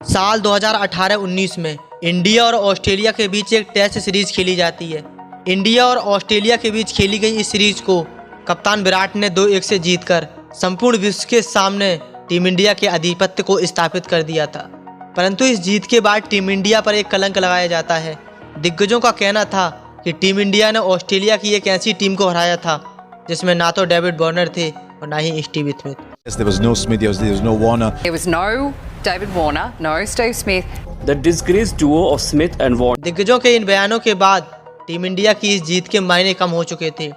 साल 2018-19 में इंडिया और ऑस्ट्रेलिया के बीच एक टेस्ट सीरीज खेली जाती है। इंडिया और ऑस्ट्रेलिया के बीच खेली गई इस सीरीज को कप्तान विराट ने 2-1 से जीतकर संपूर्ण विश्व के सामने टीम इंडिया के आधिपत्य को स्थापित कर दिया था। परंतु इस जीत के बाद टीम इंडिया पर एक कलंक लगाया जाता है। दिग्गजों का कहना था कि टीम इंडिया ने ऑस्ट्रेलिया की एक ऐसी टीम को हराया था जिसमें ना तो डेविड वार्नर थे और ना ही Steve Smith. There was no Smith, there was no Warner. There was no David Warner, no Steve Smith. The disgraced duo of Smith and Warner. दिग्गजों के इन बयानों के बाद टीम इंडिया की इस जीत के मायने कम हो चुके थे।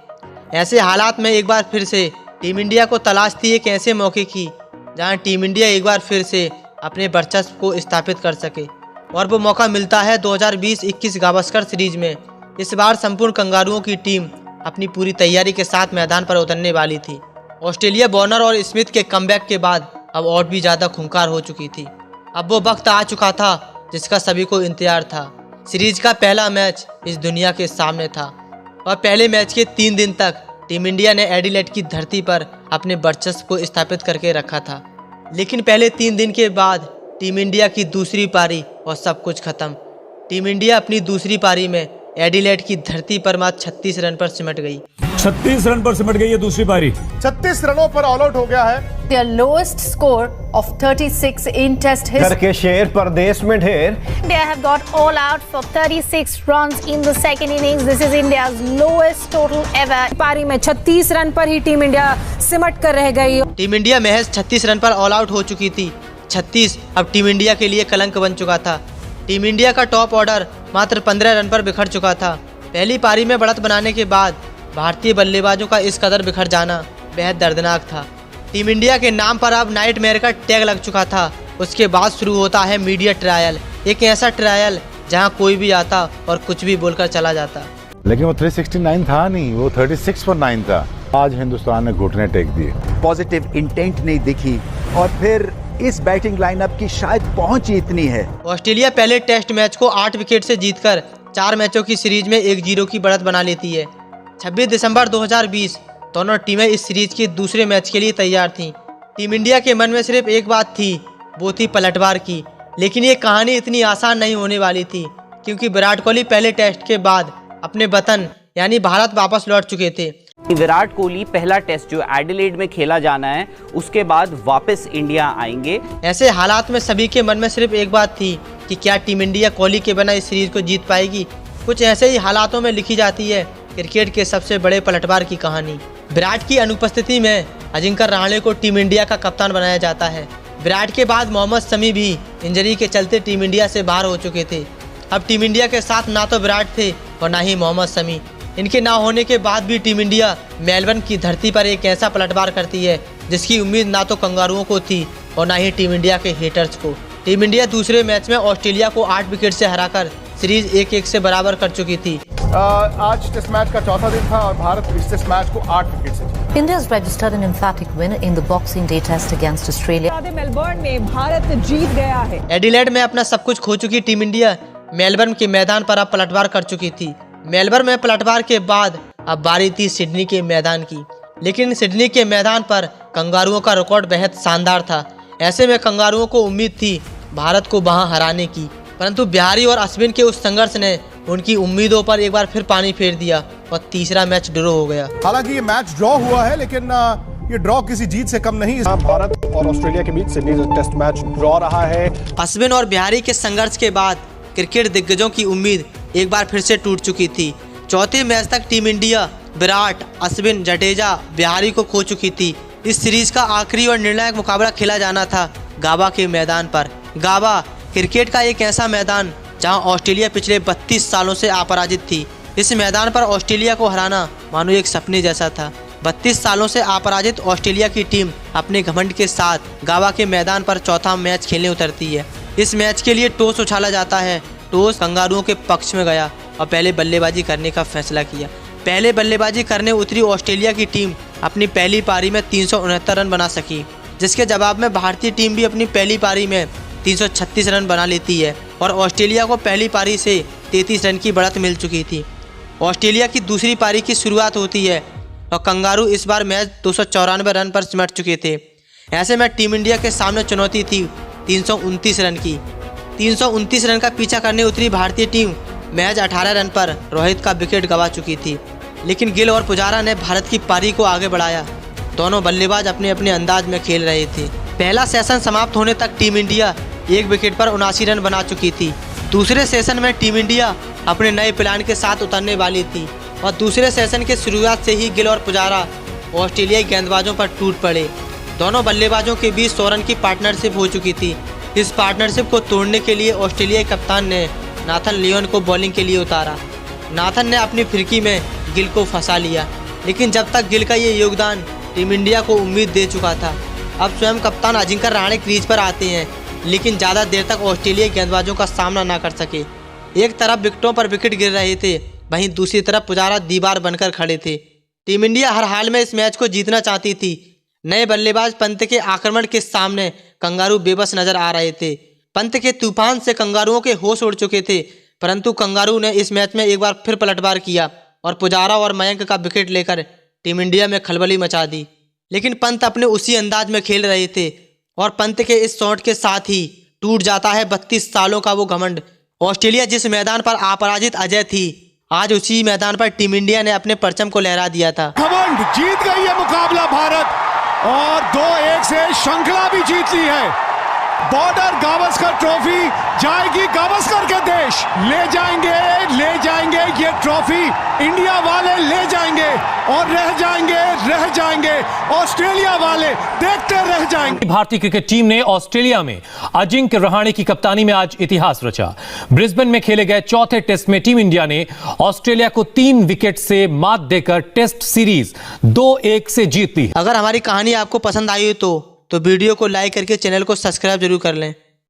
ऐसे हालात में एक बार फिर से टीम इंडिया को तलाश थी एक ऐसे मौके की जहां टीम इंडिया एक बार फिर से अपने वर्चस्व को स्थापित कर सके, और वो मौका मिलता है 2020-21 गावस्कर सीरीज में। इस बार संपूर्ण कंगारुओं की टीम अपनी पूरी तैयारी के साथ मैदान पर उतरने वाली थी। ऑस्ट्रेलिया वार्नर और स्मिथ के कमबैक के बाद अब और भी ज़्यादा खूंखार हो चुकी थी। अब वो वक्त आ चुका था जिसका सभी को इंतजार था। सीरीज का पहला मैच इस दुनिया के सामने था और पहले मैच के 3 दिन तक टीम इंडिया ने एडिलेड की धरती पर अपने वर्चस्व को स्थापित करके रखा था। लेकिन पहले 3 दिन के बाद टीम इंडिया की दूसरी पारी और सब कुछ खत्म। टीम इंडिया अपनी दूसरी पारी में एडिलेड की धरती पर मात्र 36 रन पर सिमट गई। 36 रन पर सिमट गई है दूसरी पारी। 36 रनों पर ऑल आउट हो गया है। Their lowest score of 36 in Test history. करके शेर परदेश में ढेर। India have got all out for 36 runs in the second innings. This is India's lowest total ever. पारी में 36 रन पर ही टीम इंडिया सिमट कर रह गई। टीम इंडिया महज 36 रन पर ऑल आउट हो चुकी थी। 36 अब टीम इंडिया के लिए कलंक बन चुका था। टीम इंडिया का टॉप ऑर्डर मात्र 15 रन पर बिखर चुका था। पहली पारी में बढ़त बनाने के बाद भारतीय बल्लेबाजों का इस कदर बिखर जाना बेहद दर्दनाक था। टीम इंडिया के नाम पर अब नाइटमेयर का टैग लग चुका था। उसके बाद शुरू होता है मीडिया ट्रायल, एक ऐसा ट्रायल जहां कोई भी आता और कुछ भी बोलकर चला जाता। लेकिन वो 369 था नहीं, वो 36 पर 9 था। आज हिंदुस्तान ने घुटने टेक दिए। पॉजिटिव इंटेंट नहीं दिखी और फिर इस बैटिंग लाइनअप की शायद पहुंच ही इतनी है। ऑस्ट्रेलिया पहले टेस्ट मैच को 8 विकेट से जीतकर 4 मैचों की सीरीज में 1-0 की बढ़त बना लेती है। 26 दिसंबर 2020 दोनों टीमें इस सीरीज के दूसरे मैच के लिए तैयार थीं। टीम इंडिया के मन में सिर्फ एक बात थी, वो थी पलटवार की। लेकिन ये कहानी इतनी आसान नहीं होने वाली थी, क्योंकि विराट कोहली पहले टेस्ट के बाद अपने वतन यानी भारत वापस लौट चुके थे। विराट कोहली पहला टेस्ट जो एडिलेड में खेला जाना है उसके बाद वापस इंडिया आएंगे। ऐसे हालात में सभी के मन में सिर्फ एक बात थी कि क्या टीम इंडिया कोहली के बिना इस सीरीज को जीत पाएगी। कुछ ऐसे ही हालातों में लिखी जाती है क्रिकेट के सबसे बड़े पलटवार की कहानी। विराट की अनुपस्थिति में अजिंक्य रहाणे को टीम इंडिया का कप्तान बनाया जाता है। विराट के बाद मोहम्मद शमी भी इंजरी के चलते टीम इंडिया से बाहर हो चुके थे। अब टीम इंडिया के साथ ना तो विराट थे और ना ही मोहम्मद शमी। इनके ना होने के बाद भी टीम इंडिया मेलबर्न की धरती पर एक ऐसा पलटवार करती है जिसकी उम्मीद ना तो कंगारुओं को थी और ना ही टीम इंडिया के हेटर्स को। टीम इंडिया दूसरे मैच में ऑस्ट्रेलिया को 8 विकेट से हराकर सीरीज 1-1 से बराबर कर चुकी थी। आज टेस्ट मैच का चौथा दिन था और भारत इस टेस्ट मैच को 8 विकेट से जीता। India has registered an emphatic win in the Boxing Day Test against Australia. Melbourne में भारत जीत गया है। एडिलेड में अपना सब कुछ खो चुकी टीम इंडिया मेलबर्न के मैदान पर अब पलटवार कर चुकी थी। मेलबर्न में पलटवार के बाद अब बारी थी सिडनी के मैदान की। लेकिन सिडनी के मैदान पर कंगारुओं का रिकॉर्ड बेहद शानदार था। ऐसे में कंगारुओं को उम्मीद थी भारत को वहां हराने की, परंतु बिहारी और अश्विन के उस संघर्ष ने उनकी उम्मीदों पर एक बार फिर पानी फेर दिया और तीसरा मैच ड्रॉ हो गया। हालांकि ये मैच ड्रॉ हुआ है, लेकिन ये ड्रॉ किसी जीत से कम नहीं। भारत और ऑस्ट्रेलिया के बीच सिडनी टेस्ट मैच ड्रॉ रहा है। अश्विन और बिहारी के संघर्ष के बाद क्रिकेट दिग्गजों की उम्मीद एक बार फिर से टूट चुकी थी। चौथे मैच तक टीम इंडिया विराट, अश्विन, जडेजा, बिहारी को खो चुकी थी। इस सीरीज का आखिरी और निर्णायक मुकाबला खेला जाना था गाबा के मैदान पर। गाबा क्रिकेट का एक ऐसा मैदान जहां ऑस्ट्रेलिया पिछले 32 सालों से अपराजित थी। इस मैदान पर ऑस्ट्रेलिया को हराना मानो एक सपने जैसा था। 32 सालों से अपराजित ऑस्ट्रेलिया की टीम अपने घमंड के साथ गाबा के मैदान पर चौथा मैच खेलने उतरती है। इस मैच के लिए टॉस उछाला जाता है। टॉस कंगारुओं के पक्ष में गया और पहले बल्लेबाजी करने का फैसला किया। पहले बल्लेबाजी करने उतरी ऑस्ट्रेलिया की टीम अपनी पहली पारी में 369 रन बना सकी, जिसके जवाब में भारतीय टीम भी अपनी पहली पारी में 336 रन बना लेती है और ऑस्ट्रेलिया को पहली पारी से 33 रन की बढ़त मिल चुकी थी। ऑस्ट्रेलिया की दूसरी पारी की शुरुआत होती है और कंगारू इस बार मैच 294 रन पर सिमट चुके थे। ऐसे में टीम इंडिया के सामने चुनौती थी 329 रन की। 329 रन का पीछा करने उतरी भारतीय टीम महज 18 रन पर रोहित का विकेट गंवा चुकी थी, लेकिन गिल और पुजारा ने भारत की पारी को आगे बढ़ाया। दोनों बल्लेबाज अपने अपने अंदाज में खेल रहे थे। पहला सेशन समाप्त होने तक टीम इंडिया एक विकेट पर 79 रन बना चुकी थी। दूसरे सेशन में टीम इंडिया अपने नए प्लान के साथ उतरने वाली थी और दूसरे सेशन के शुरुआत से ही गिल और पुजारा ऑस्ट्रेलियाई गेंदबाजों पर टूट पड़े। दोनों बल्लेबाजों के बीच 100 रन की पार्टनरशिप हो चुकी थी। इस पार्टनरशिप को तोड़ने के लिए ऑस्ट्रेलियाई कप्तान ने नाथन लियोन को बॉलिंग के लिए उतारा। नाथन ने अपनी फिरकी में गिल को फंसा लिया, लेकिन जब तक गिल का ये योगदान टीम इंडिया को उम्मीद दे चुका था। अब स्वयं कप्तान अजिंक्य रहाणे क्रीज पर आते हैं, लेकिन ज़्यादा देर तक ऑस्ट्रेलियाई गेंदबाजों का सामना ना कर सके। एक तरफ विकेटों पर विकेट गिर रहे थे, वहीं दूसरी तरफ पुजारा दीवार बनकर खड़े थे। टीम इंडिया हर हाल में इस मैच को जीतना चाहती थी। नए बल्लेबाज पंत के आक्रमण के सामने कंगारू बेबस नजर आ रहे थे। पंत के तूफान से कंगारुओं के होश उड़ चुके थे, परंतु कंगारू ने इस मैच में एक बार फिर पलटवार किया और पुजारा और मयंक का विकेट लेकर टीम इंडिया में खलबली मचा दी। लेकिन पंत अपने उसी अंदाज में खेल रहे थे और पंत के इस शॉट के साथ ही टूट जाता है 32 सालों का वो घमंड। ऑस्ट्रेलिया जिस मैदान पर अपराजित अजय थी, आज उसी मैदान पर टीम इंडिया ने अपने परचम को लहरा दिया था। घमंड जीत गई है मुकाबला भारत और 2-1 से श्रृंखला भी जीत ली है। बॉर्डर गावस्कर ट्रॉफी जाएगी गावस्कर के देश। ले जाएंगे ये ट्रॉफी इंडिया वाले ले जाएंगे और रह जाएंगे ऑस्ट्रेलिया वाले देखते रह जाएंगे। भारतीय क्रिकेट टीम ने ऑस्ट्रेलिया में अजिंक्य रहाणे की कप्तानी में आज इतिहास रचा। ब्रिस्बेन में खेले गए चौथे टेस्ट में टीम इंडिया ने ऑस्ट्रेलिया को 3 विकेट से मात देकर टेस्ट सीरीज 2-1 से जीत ली। अगर हमारी कहानी आपको पसंद आई हो तो वीडियो को लाइक करके चैनल को सब्सक्राइब जरूर कर लें।